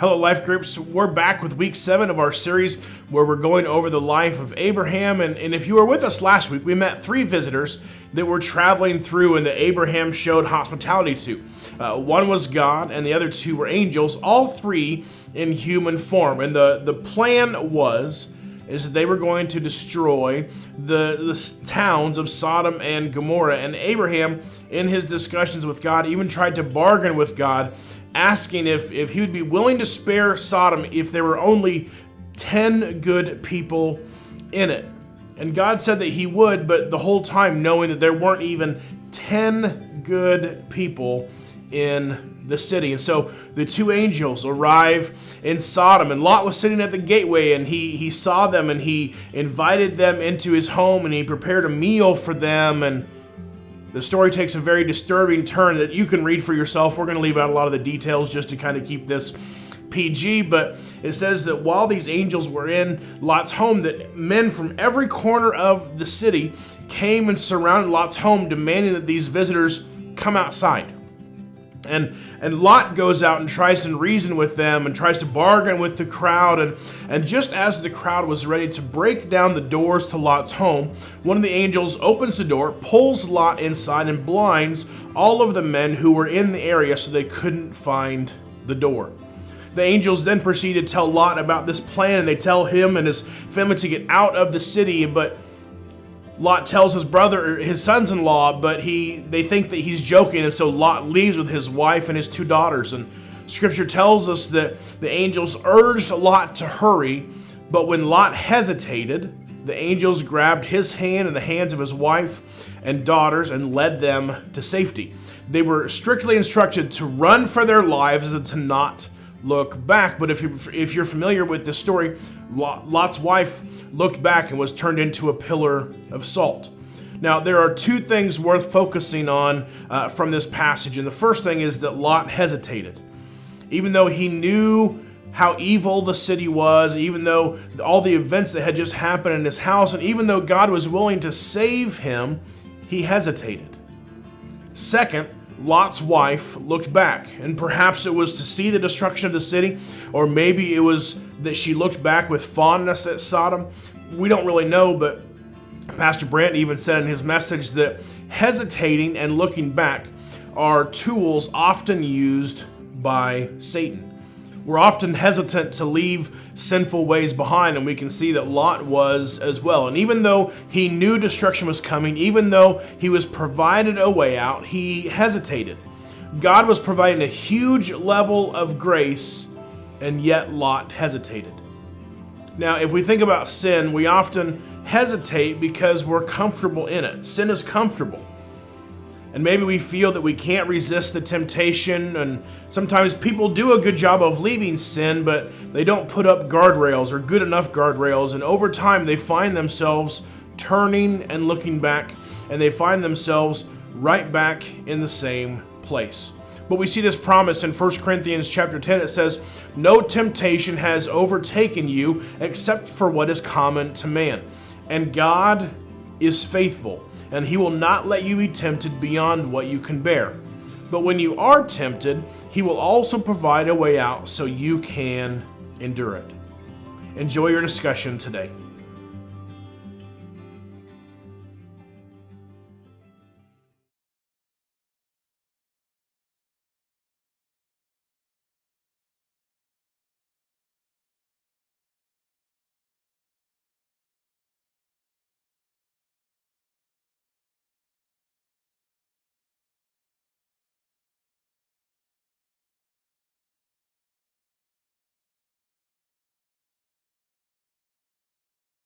Hello, Life Groups. We're back with week 7 of our series where we're going over the life of Abraham. And if you were with us last week, we met 3 visitors that were traveling through and that Abraham showed hospitality to. One was God and the other 2 were angels, all 3 in human form. And the plan is that they were going to destroy the towns of Sodom and Gomorrah. And Abraham, in his discussions with God, even tried to bargain with God, asking if he would be willing to spare Sodom if there were only 10 good people in it. And God said that he would, but the whole time knowing that there weren't even 10 good people in the city. And so the 2 angels arrive in Sodom, and Lot was sitting at the gateway, and he saw them, and he invited them into his home, and he prepared a meal for them. And the story takes a very disturbing turn that you can read for yourself. We're going to leave out a lot of the details just to kind of keep this PG, but it says that while these angels were in Lot's home, that men from every corner of the city came and surrounded Lot's home, demanding that these visitors come outside. And Lot goes out and tries to reason with them and tries to bargain with the crowd. And just as the crowd was ready to break down the doors to Lot's home, one of the angels opens the door, pulls Lot inside, and blinds all of the men who were in the area so they couldn't find the door. The angels then proceed to tell Lot about this plan, and they tell him and his family to get out of the city, but Lot tells his sons-in-law, but they think that he's joking, and so Lot leaves with his wife and his 2 daughters. And Scripture tells us that the angels urged Lot to hurry, but when Lot hesitated, the angels grabbed his hand and the hands of his wife and daughters and led them to safety. They were strictly instructed to run for their lives and to not look back. But if you're familiar with this story, Lot's wife looked back and was turned into a pillar of salt. Now, there are 2 things worth focusing on from this passage. And the first thing is that Lot hesitated. Even though he knew how evil the city was, even though all the events that had just happened in his house, and even though God was willing to save him, he hesitated. Second, Lot's wife looked back, and perhaps it was to see the destruction of the city, or maybe it was that she looked back with fondness at Sodom. We don't really know, but Pastor Brent even said in his message that hesitating and looking back are tools often used by Satan. We're often hesitant to leave sinful ways behind, and we can see that Lot was as well. And even though he knew destruction was coming, even though he was provided a way out, he hesitated. God was providing a huge level of grace, and yet Lot hesitated. Now, if we think about sin, we often hesitate because we're comfortable in it. Sin is comfortable. And maybe we feel that we can't resist the temptation, and sometimes people do a good job of leaving sin, but they don't put up guardrails or good enough guardrails, and over time they find themselves turning and looking back, and they find themselves right back in the same place. But we see this promise in 1 Corinthians chapter 10. It says, "No temptation has overtaken you except for what is common to man. And God is faithful, and he will not let you be tempted beyond what you can bear. But when you are tempted, he will also provide a way out so you can endure it." Enjoy your discussion today.